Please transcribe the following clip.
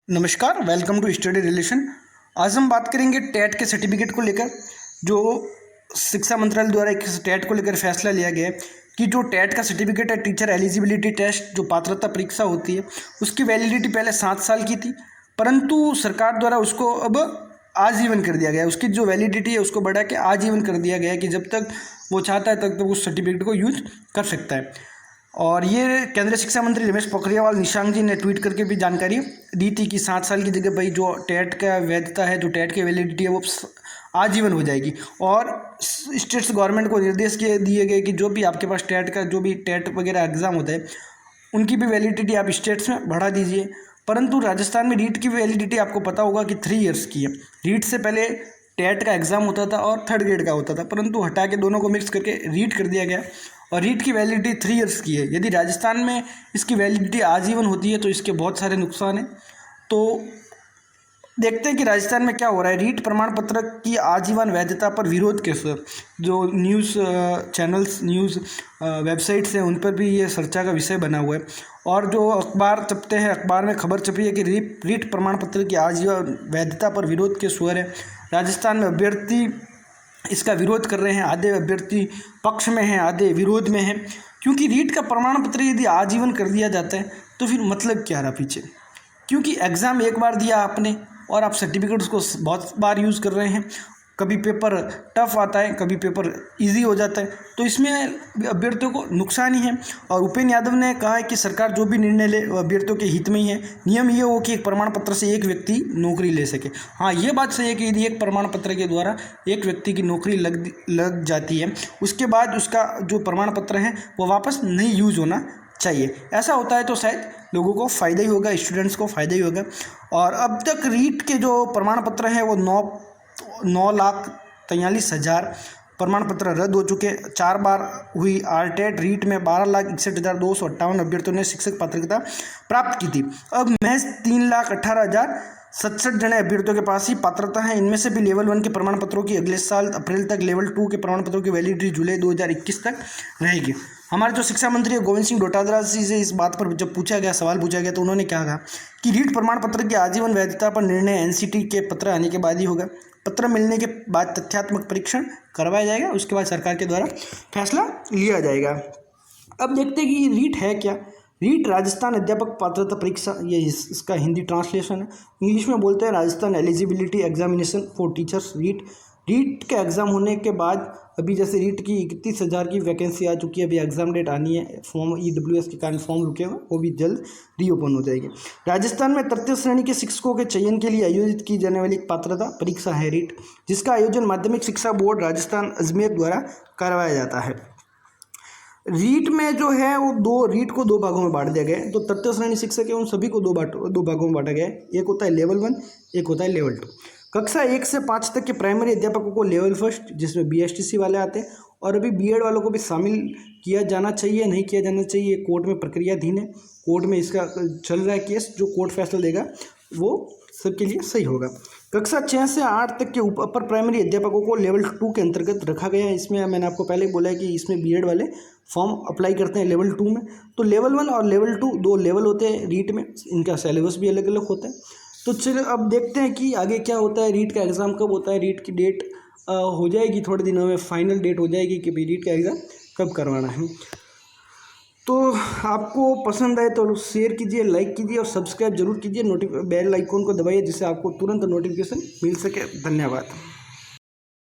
नमस्कार, welcome to study relation. आज हम बात करेंगे टेट के सर्टिफिकेट को लेकर। जो शिक्षा मंत्रालय द्वारा एक टेट को लेकर फैसला लिया गया है कि जो टेट का सर्टिफिकेट है, टीचर एलिजिबिलिटी टेस्ट, जो पात्रता परीक्षा होती है, उसकी वैलिडिटी पहले 7 साल की थी, परंतु सरकार द्वारा उसको अब आजीवन कर दिया गया है। उसकी जो वैलिडिटी है उसको बढ़ा के आजीवन कर दिया गया है कि जब तक वो चाहता है तब तक उस सर्टिफिकेट को यूज कर सकता है। और ये केंद्रीय शिक्षा मंत्री रमेश पोखरियाल निशंक जी ने ट्वीट करके भी जानकारी दी थी कि 7 साल की जगह भाई जो टेट का वैधता है, जो टेट की वैलिडिटी है, वो आजीवन हो जाएगी। और स्टेट्स गवर्नमेंट को निर्देश दिए गए कि जो भी आपके पास टेट का जो भी टेट वगैरह एग्जाम होता है, उनकी भी वैलिडिटी आप स्टेट्स में बढ़ा दीजिए। परंतु राजस्थान में रीट की वैलिडिटी आपको पता होगा कि 3 ईयर्स की है। रीट से पहले टेट का एग्ज़ाम होता था और 3rd ग्रेड का होता था, परंतु हटा के दोनों को मिक्स करके रीट कर दिया गया और रीट की वैलिडिटी 3 ईयर्स की है। यदि राजस्थान में इसकी वैलिडिटी आजीवन होती है तो इसके बहुत सारे नुकसान हैं। तो देखते हैं कि राजस्थान में क्या हो रहा है। रीट प्रमाण पत्र की आजीवन वैधता पर विरोध के साथ जो न्यूज़ चैनल्स, न्यूज़ वेबसाइट्स हैं, उन पर भी ये चर्चा का विषय बना हुआ है। और जो अखबार छपते हैं, अखबार में खबर छपी है कि रीट प्रमाण पत्र की आजीवन वैधता पर विरोध के स्वर है। राजस्थान में अभ्यर्थी इसका विरोध कर रहे हैं, आधे अभ्यर्थी पक्ष में हैं, आधे विरोध में हैं। क्योंकि रीट का प्रमाण पत्र यदि आजीवन कर दिया जाता है तो फिर मतलब क्या रहा पीछे। क्योंकि एग्ज़ाम एक बार दिया आपने और आप सर्टिफिकेट उसको बहुत बार यूज़ कर रहे हैं। कभी पेपर टफ आता है, कभी पेपर इजी हो जाता है, तो इसमें अभ्यर्थियों को नुकसान ही है। और उपेंद्र यादव ने कहा है कि सरकार जो भी निर्णय ले वो अभ्यर्थियों के हित में ही है। नियम ये हो कि एक प्रमाण पत्र से एक व्यक्ति नौकरी ले सके। हाँ, ये बात सही है कि यदि एक प्रमाण पत्र के द्वारा एक व्यक्ति की नौकरी लग जाती है, उसके बाद उसका जो प्रमाण पत्र है वो वापस नहीं यूज होना चाहिए। ऐसा होता है तो शायद लोगों को फ़ायदा ही होगा, स्टूडेंट्स को फ़ायदा ही होगा। और अब तक रीट के जो प्रमाण पत्र हैं वो 9,43,000 प्रमाण पत्र रद्द हो चुके। 4 बार हुई आरटेट। रीट में 12,61,258 अभ्यर्थियों ने शिक्षक पात्रता प्राप्त की थी। अब महज 3,18,067 जने अभ्यर्थियों के पास ही पात्रता है। इनमें से भी लेवल 1 के प्रमाण पत्रों की अगले साल अप्रैल तक, लेवल 2 के प्रमाण पत्रों की वैलिडिटी जुलाई 2021 तक रहेगी। हमारे जो शिक्षा मंत्री है गोविंद सिंह डोटादरा जी से इस बात पर जब सवाल पूछा गया तो उन्होंने क्या कहा कि रीट प्रमाण पत्र की आजीवन वैधता पर निर्णय एनसीटी के पत्र आने के बाद ही होगा। पत्र मिलने के बाद तथ्यात्मक परीक्षण करवाया जाएगा, उसके बाद सरकार के द्वारा फैसला लिया जाएगा। अब देखते हैं कि रीट है क्या। रीट राजस्थान अध्यापक पात्रता परीक्षा, ये इसका हिंदी ट्रांसलेशन है। इंग्लिश में बोलते हैं Rajasthan eligibility examination for teachers. REET के एग्ज़ाम होने के बाद अभी जैसे रीट की 31,000 की वैकेंसी आ चुकी है, अभी एग्ज़ाम डेट आनी है। फॉर्म EWS के कारण फॉर्म रुके हुए, वो भी जल्द रीओपन हो जाएगी। राजस्थान में तृतीय श्रेणी के शिक्षकों के चयन के लिए आयोजित की जाने वाली एक पात्रता परीक्षा है रीट, जिसका आयोजन माध्यमिक शिक्षा बोर्ड राजस्थान अजमेर द्वारा करवाया जाता है। रीट में जो है वो रीट को 2 भागों में बांट दिया गया है। तो तृतीय श्रेणी शिक्षक है उन सभी को 2 भागों में बांटा गया है। एक होता है लेवल 1, एक होता है लेवल 2। कक्षा 1 से 5 तक के प्राइमरी अध्यापकों को लेवल 1, जिसमें BSTC वाले आते हैं, और अभी BEd वालों को भी शामिल किया जाना चाहिए, नहीं किया जाना चाहिए, कोर्ट में प्रक्रियाधीन है। कोर्ट में इसका चल रहा है केस, जो कोर्ट फैसला देगा वो सबके लिए सही होगा। कक्षा 6 से 8 तक के अपर प्राइमरी अध्यापकों को लेवल 2 के अंतर्गत रखा गया है। इसमें मैंने आपको पहले बोला है कि इसमें BEd वाले फॉर्म अप्लाई करते हैं लेवल 2 में। तो लेवल 1 और लेवल 2 2 लेवल होते हैं रीट में, इनका सिलेबस भी अलग अलग होता है। तो चलिए अब देखते हैं कि आगे क्या होता है। रीट का एग्ज़ाम कब होता है, रीट की डेट हो जाएगी थोड़े दिनों में, फाइनल डेट हो जाएगी कि रीट का एग्ज़ाम कब करवाना है। तो आपको पसंद आए तो शेयर कीजिए, लाइक कीजिए और सब्सक्राइब जरूर कीजिए। बेल आइकॉन को दबाइए जिससे आपको तुरंत नोटिफिकेशन मिल सके। धन्यवाद।